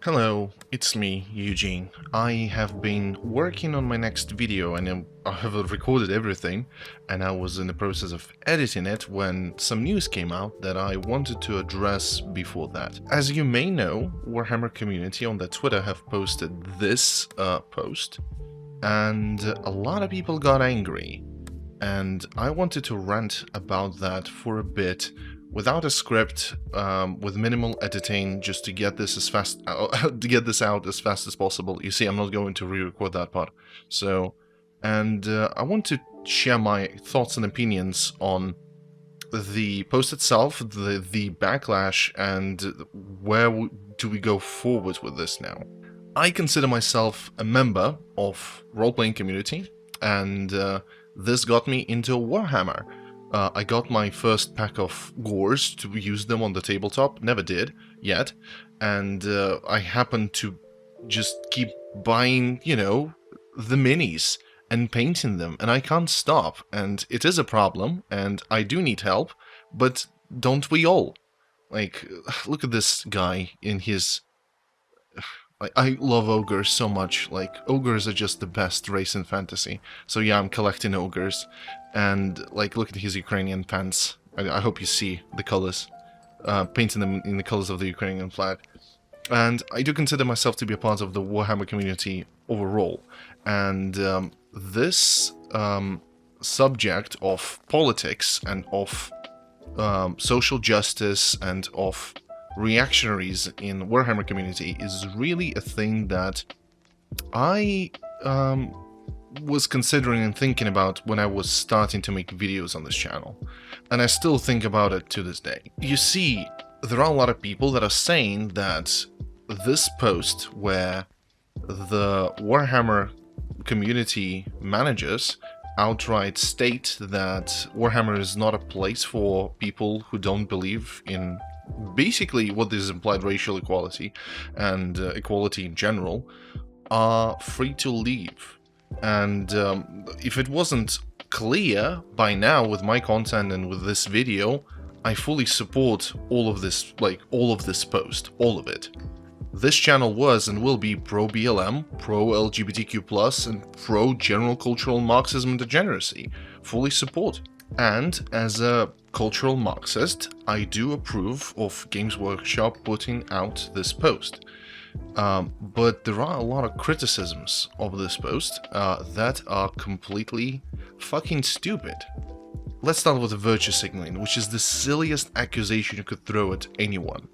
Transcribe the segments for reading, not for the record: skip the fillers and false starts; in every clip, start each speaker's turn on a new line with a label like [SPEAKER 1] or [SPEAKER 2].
[SPEAKER 1] Hello, it's me, Eugene. I have been working on my next video and I have recorded everything, and I was in the process of editing it when some news came out that I wanted to address before that. As you may know, Warhammer Community on their Twitter have posted this post, and a lot of people got angry, and I wanted to rant about that for a bit without a script, with minimal editing, just to get this out as fast as possible. You see, I'm not going to re-record that part. So, and I want to share my thoughts and opinions on the post itself, the backlash, and where do we go forward with this now. I consider myself a member of role-playing community, and this got me into Warhammer. I got my first pack of gores to use them on the tabletop, never did, yet, and I happened to just keep buying, the minis and painting them, and I can't stop, and it is a problem, and I do need help, but don't we all? Like, look at this guy in his... I love ogres so much. Like, ogres are just the best race in fantasy. So yeah, I'm collecting ogres. And, like, look at his Ukrainian pants. I hope you see the colors. Painting them in the colors of the Ukrainian flag. And I do consider myself to be a part of the Warhammer community overall. And this subject of politics and of social justice and of reactionaries in Warhammer community is really a thing that I was considering and thinking about when I was starting to make videos on this channel, and I still think about it to this day. You see, there are a lot of people that are saying that this post where the Warhammer community managers outright state that Warhammer is not a place for people who don't believe in basically what is implied racial equality and equality in general, are free to leave. And if it wasn't clear by now with my content and with this video, I fully support all of this, all of this post, all of it. This channel was and will be pro-BLM, pro-LGBTQ+, and pro-general cultural Marxism and degeneracy. Fully support. And as a cultural Marxist, I do approve of Games Workshop putting out this post. But there are a lot of criticisms of this post that are completely fucking stupid. Let's start with the virtue signaling, which is the silliest accusation you could throw at anyone.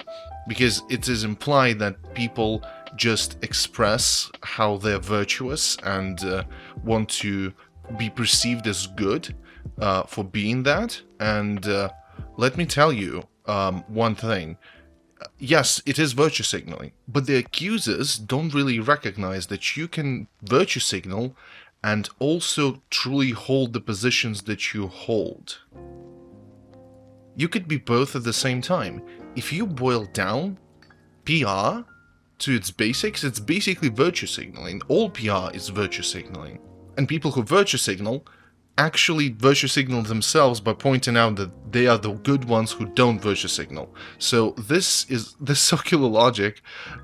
[SPEAKER 1] Because it is implied that people just express how they're virtuous and want to be perceived as good for being that. And let me tell you one thing. Yes, it is virtue signaling, but the accusers don't really recognize that you can virtue signal and also truly hold the positions that you hold. You could be both at the same time. If you boil down PR to its basics, it's basically virtue signaling. All PR is virtue signaling. And people who virtue signal actually virtue signal themselves by pointing out that they are the good ones who don't virtue signal. So this circular logic,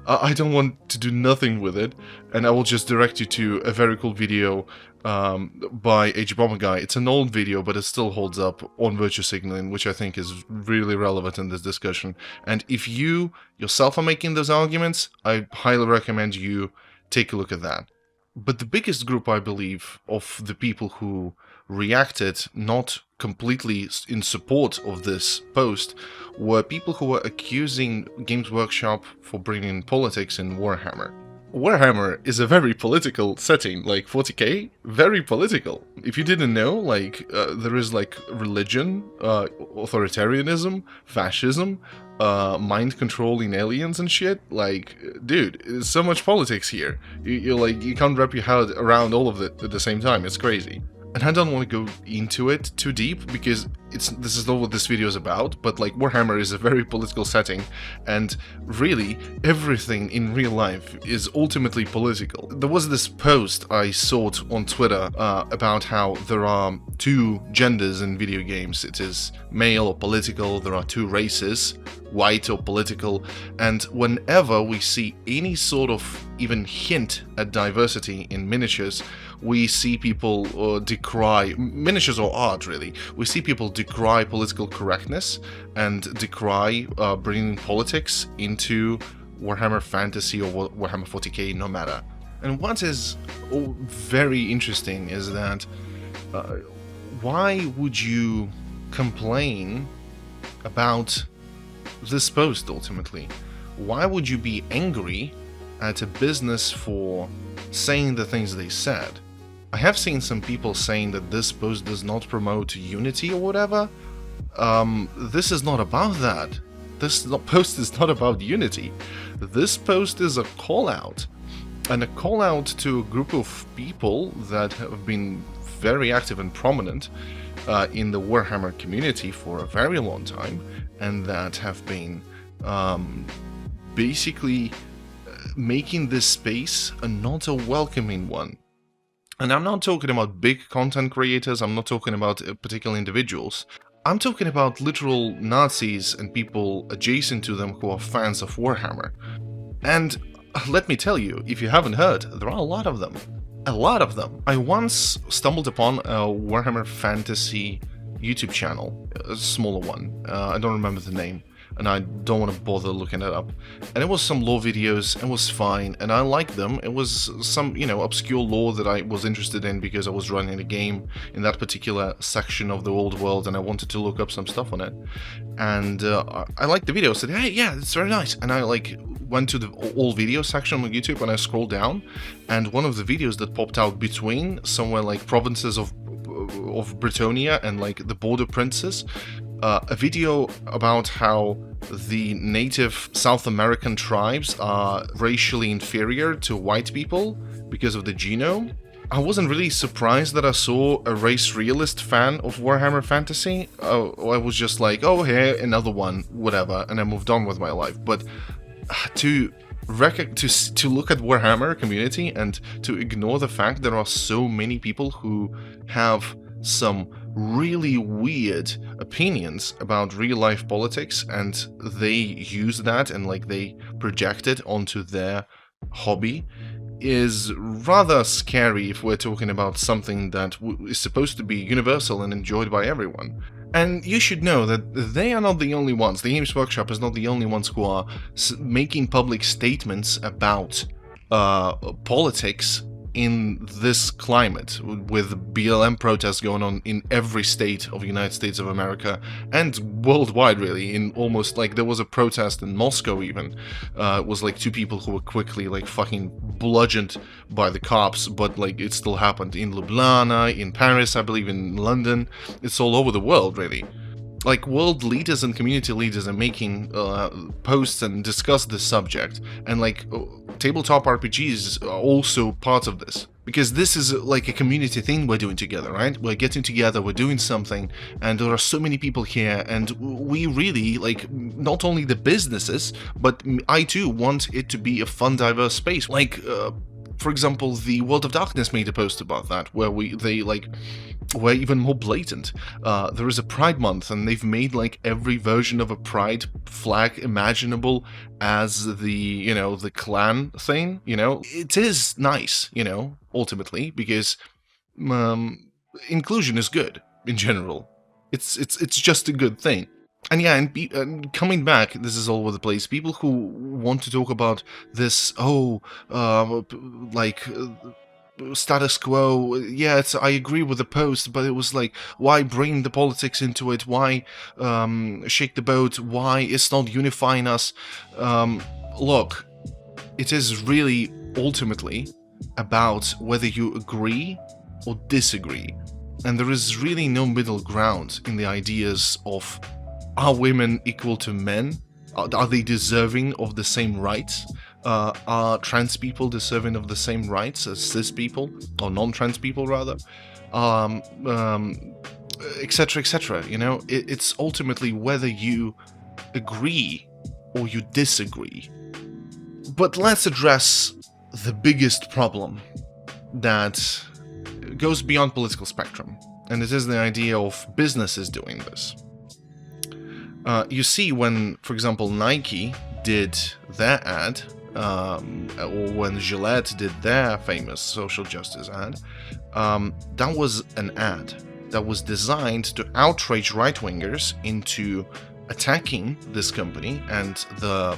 [SPEAKER 1] I don't want to do nothing with it, and I will just direct you to a very cool video by H Bomber Guy. It's an old video, but it still holds up on virtue signaling, which I think is really relevant in this discussion. And if you yourself are making those arguments, I highly recommend you take a look at that. But the biggest group, I believe, of the people who reacted not completely in support of this post were people who were accusing Games Workshop for bringing politics in Warhammer. Warhammer is a very political setting, like 40k, very political. If you didn't know, there is religion, authoritarianism, fascism, mind controlling aliens and shit. Dude, there's so much politics here. You can't wrap your head around all of it at the same time. It's crazy. And I don't want to go into it too deep because this is not what this video is about, but like Warhammer is a very political setting, and really everything in real life is ultimately political. There was this post I saw on Twitter about how there are two genders in video games. It is male or political. There are two races, white or political, and whenever we see any sort of even hint at diversity in miniatures, we see people decry miniatures or art. Really, we see people decry political correctness and decry bringing politics into Warhammer Fantasy or Warhammer 40k, no matter. And what is very interesting is that why would you complain about this post ultimately? Why would you be angry at a business for saying the things they said? I have seen some people saying that this post does not promote unity or whatever. This is not about that. This post is not about unity. This post is a call out, and a call out to a group of people that have been very active and prominent in the Warhammer community for a very long time, and that have been basically making this space not a welcoming one. And I'm not talking about big content creators, I'm not talking about particular individuals. I'm talking about literal Nazis and people adjacent to them who are fans of Warhammer. And let me tell you, if you haven't heard, there are a lot of them. A lot of them. I once stumbled upon a Warhammer Fantasy YouTube channel, a smaller one. I don't remember the name, and I don't want to bother looking it up. And it was some lore videos, it was fine, and I liked them. It was some, obscure lore that I was interested in because I was running a game in that particular section of the old world, and I wanted to look up some stuff on it. And I liked the video, said, hey, yeah, it's very nice. And I went to the all video section on YouTube, and I scrolled down, and one of the videos that popped out between somewhere like provinces of Britannia and like the border princes, a video about how the native South American tribes are racially inferior to white people because of the genome. I wasn't really surprised that I saw a race realist fan of Warhammer Fantasy. I was just like, oh, here, another one, whatever, and I moved on with my life. But to look at Warhammer Community and to ignore the fact there are so many people who have some really weird opinions about real-life politics, and they use that and they project it onto their hobby, is rather scary if we're talking about something that is supposed to be universal and enjoyed by everyone. And you should know that they are not the only ones. The Games Workshop is not the only ones who are making public statements about politics in this climate, with BLM protests going on in every state of the United States of America and worldwide, really. In almost there was a protest in Moscow even. It was two people who were quickly fucking bludgeoned by the cops, but it still happened in Ljubljana, in Paris, I believe, in London. It's all over the world, really. World leaders and community leaders are making posts and discuss this subject, and tabletop RPGs are also part of this, because this is a community thing we're doing together, right? We're getting together, we're doing something, and there are so many people here, and we really not only the businesses, but I too want it to be a fun, diverse space. For example, the World of Darkness made a post about that, where they were even more blatant. There is a Pride Month, and they've made every version of a Pride flag imaginable as the clan thing. It is nice, ultimately, because inclusion is good in general. It's just a good thing. And yeah, and coming back, this is all over the place. People who want to talk about this, status quo. Yeah, I agree with the post, but it was why bring the politics into it? Why shake the boat? Why it's not unifying us? Look, it is really ultimately about whether you agree or disagree, and there is really no middle ground in the ideas of, are women equal to men? Are they deserving of the same rights? Are trans people deserving of the same rights as cis people, or non-trans people rather? etc., etc. You know, it's ultimately whether you agree or you disagree. But let's address the biggest problem that goes beyond political spectrum, and it is the idea of businesses doing this. You see, when, for example, Nike did their ad, or when Gillette did their famous social justice ad, that was an ad that was designed to outrage right-wingers into attacking this company and the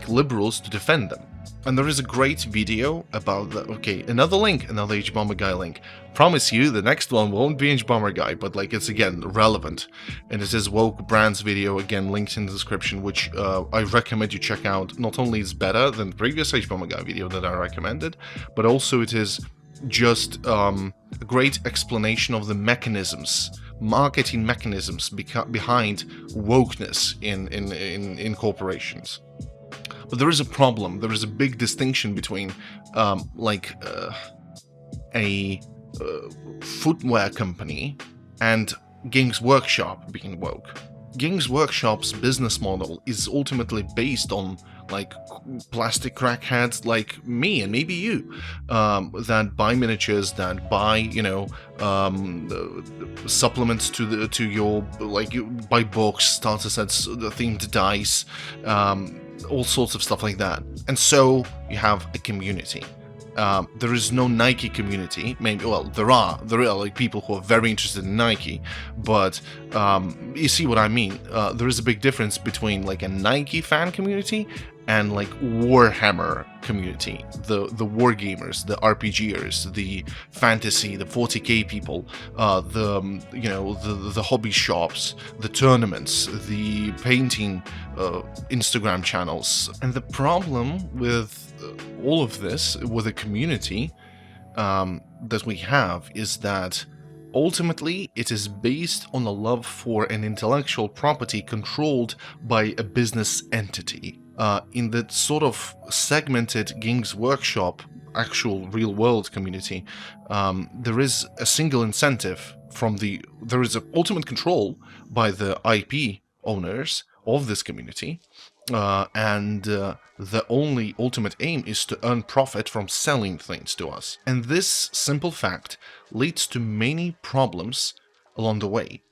[SPEAKER 1] liberals to defend them. And there is a great video about that. Okay, another link, another H-Bomber Guy link. Promise you, the next one won't be H-Bomber Guy, but it's again relevant. And it is Woke Brands video, again linked in the description, which I recommend you check out. Not only is better than the previous H-Bomber Guy video that I recommended, but also it is just a great explanation of the mechanisms, marketing mechanisms behind wokeness in corporations. But there is a problem. There is a big distinction between a footwear company and Games Workshop being woke. Games Workshop's business model is ultimately based on plastic crackheads like me and maybe you, that buy miniatures, that buy supplements to your you buy books, starter sets, themed dice, all sorts of stuff like that. And so you have a community. There is no Nike community. Maybe, well, there are people who are very interested in Nike, but you see what I mean. There is a big difference between a Nike fan community and Warhammer community, the war gamers, the RPGers, the fantasy, the 40k people, the hobby shops, the tournaments, the painting Instagram channels. And the problem with all of this, with a community that we have, is that ultimately it is based on a love for an intellectual property controlled by a business entity. In the sort of segmented Games Workshop, actual real-world community, there is a single incentive there is ultimate control by the IP owners of this community, and the only ultimate aim is to earn profit from selling things to us. And this simple fact leads to many problems along the way.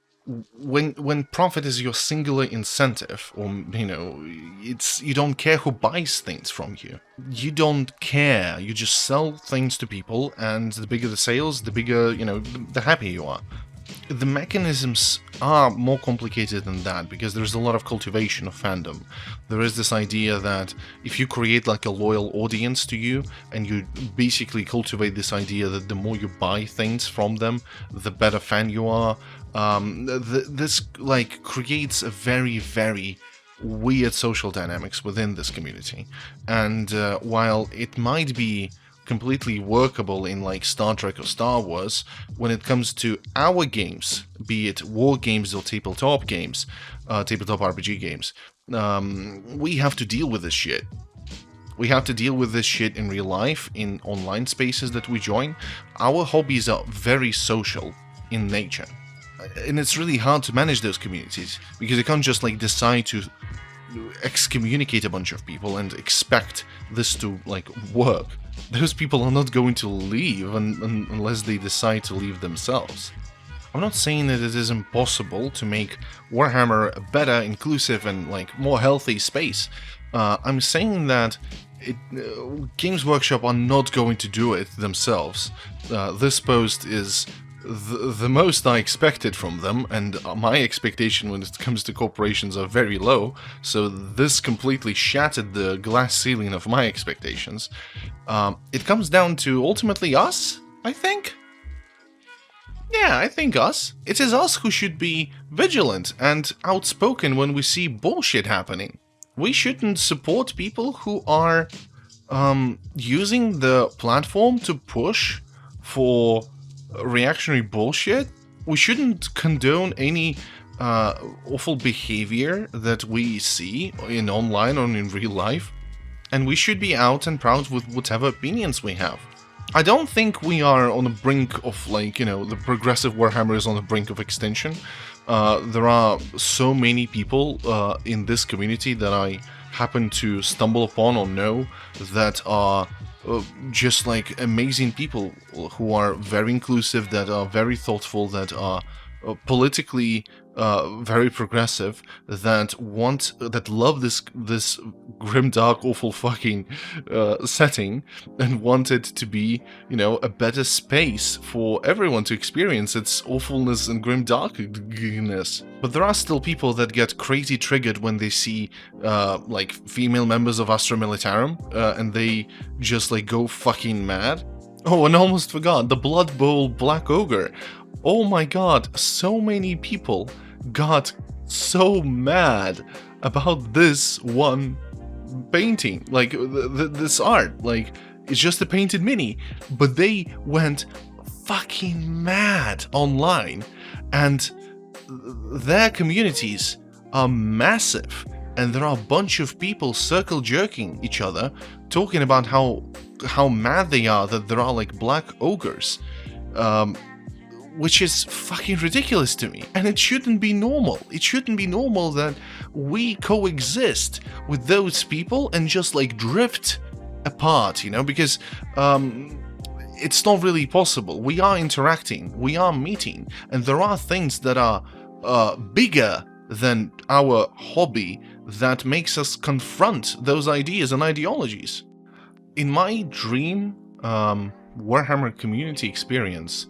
[SPEAKER 1] When profit is your singular incentive, or you don't care who buys things from you. You don't care. You just sell things to people, and the bigger the sales, the bigger, the happier you are. The mechanisms are more complicated than that, because there's a lot of cultivation of fandom. There is this idea that if you create a loyal audience to you, and you basically cultivate this idea that the more you buy things from them, the better fan you are, this creates a very, very weird social dynamics within this community. And while it might be completely workable in Star Trek or Star Wars, when it comes to our games, be it war games or tabletop games, tabletop RPG games, we have to deal with this shit. We have to deal with this shit in real life, in online spaces that we join. Our hobbies are very social in nature, and it's really hard to manage those communities, because you can't just decide to excommunicate a bunch of people and expect this to work. Those people are not going to leave unless they decide to leave themselves. I'm not saying that it is impossible to make Warhammer a better, inclusive, and more healthy space. I'm saying that Games Workshop are not going to do it themselves. This post is the most I expected from them, and my expectation when it comes to corporations are very low, so this completely shattered the glass ceiling of my expectations. It comes down to ultimately us, I think? Yeah, I think us. It is us who should be vigilant and outspoken when we see bullshit happening. We shouldn't support people who are using the platform to push for reactionary bullshit. We shouldn't condone any awful behavior that we see in online or in real life, and we should be out and proud with whatever opinions we have. I don't think we are on the brink of, like, you know, the progressive Warhammer is on the brink of extinction. There are so many people in this community that I happen to stumble upon or know that are just like amazing people who are very inclusive, that are very thoughtful, that are politically very progressive, that love this grim, dark, awful fucking setting, and want it to be, you know, a better space for everyone to experience its awfulness and grim darkness. But there are still people that get crazy triggered when they see like female members of Astra Militarum, and they just like go fucking mad. Oh, and I almost forgot, the Blood Bowl Black Ogre. Oh my god, so many people got so mad about this one painting, like this art. Like, it's just a painted mini, but they went fucking mad online, and their communities are massive, and there are a bunch of people circle jerking each other, talking about how mad they are that there are like black ogres, which is fucking ridiculous to me. And it shouldn't be normal. It shouldn't be normal that we coexist with those people and just like drift apart, you know, because it's not really possible. We are interacting, we are meeting, and there are things that are bigger than our hobby that makes us confront those ideas and ideologies. In my dream Warhammer community experience,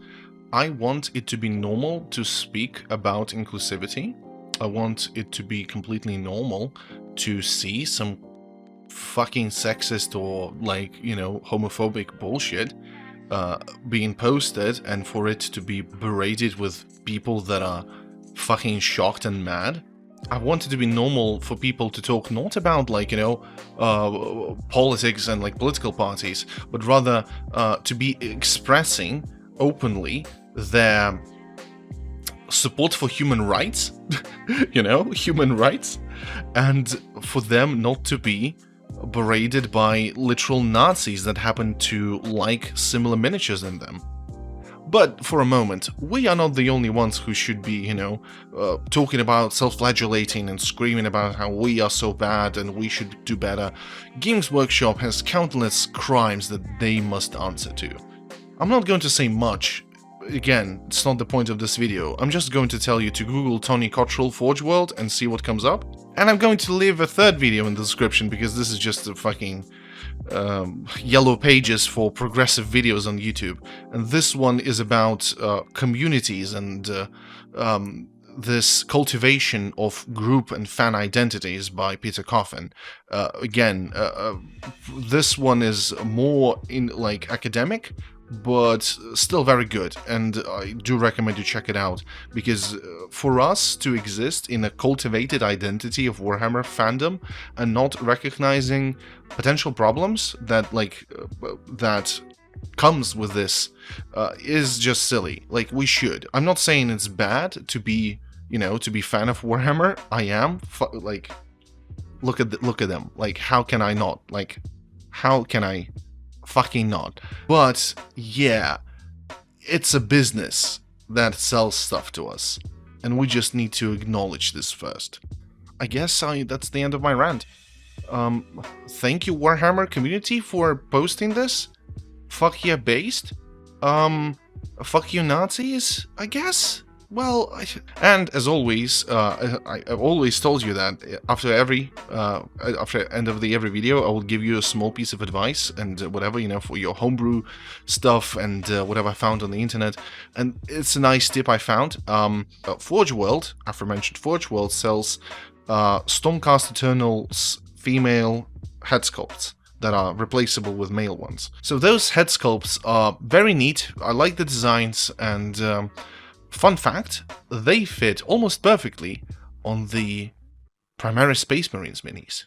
[SPEAKER 1] I want it to be normal to speak about inclusivity. I want it to be completely normal to see some fucking sexist or, like, you know, homophobic bullshit being posted, and for it to be berated with people that are fucking shocked and mad. I want it to be normal for people to talk not about, like, you know, politics and like political parties, but rather to be expressing openly their support for human rights, you know, human rights, and for them not to be berated by literal Nazis that happen to like similar miniatures in them. But for a moment, we are not the only ones who should be, you know, talking about self-flagellating and screaming about how we are so bad and we should do better. Games Workshop has countless crimes that they must answer to. I'm not going to say much. Again, it's not the point of this video. I'm just going to tell you to Google Tony Cottrell Forge World and see what comes up. And I'm going to leave a third video in the description because this is just a fucking yellow pages for progressive videos on YouTube. And this one is about communities and this cultivation of group and fan identities by Peter Coffin. Again, this one is more in like academic, but still very good, and I do recommend you check it out, because for us to exist in a cultivated identity of Warhammer fandom and not recognizing potential problems that that comes with this is just silly. Like, we should. I'm not saying it's bad to be, you know, to be fan of Warhammer. I am. Like, look at them. Like, how can I not? Like, how can I fucking not? But yeah, it's a business that sells stuff to us, and we just need to acknowledge this first. I guess that's the end of my rant. Thank you, Warhammer community, for posting this. Fuck yeah, based. Fuck you, Nazis, I guess. Well, and as always, I've always told you that after end of every video, I will give you a small piece of advice and whatever, you know, for your homebrew stuff and whatever I found on the internet. And it's a nice tip I found. Forge World, aforementioned Forge World, sells Stormcast Eternal's female head sculpts that are replaceable with male ones. So those head sculpts are very neat. I like the designs, and fun fact, they fit almost perfectly on the Primaris Space Marines minis.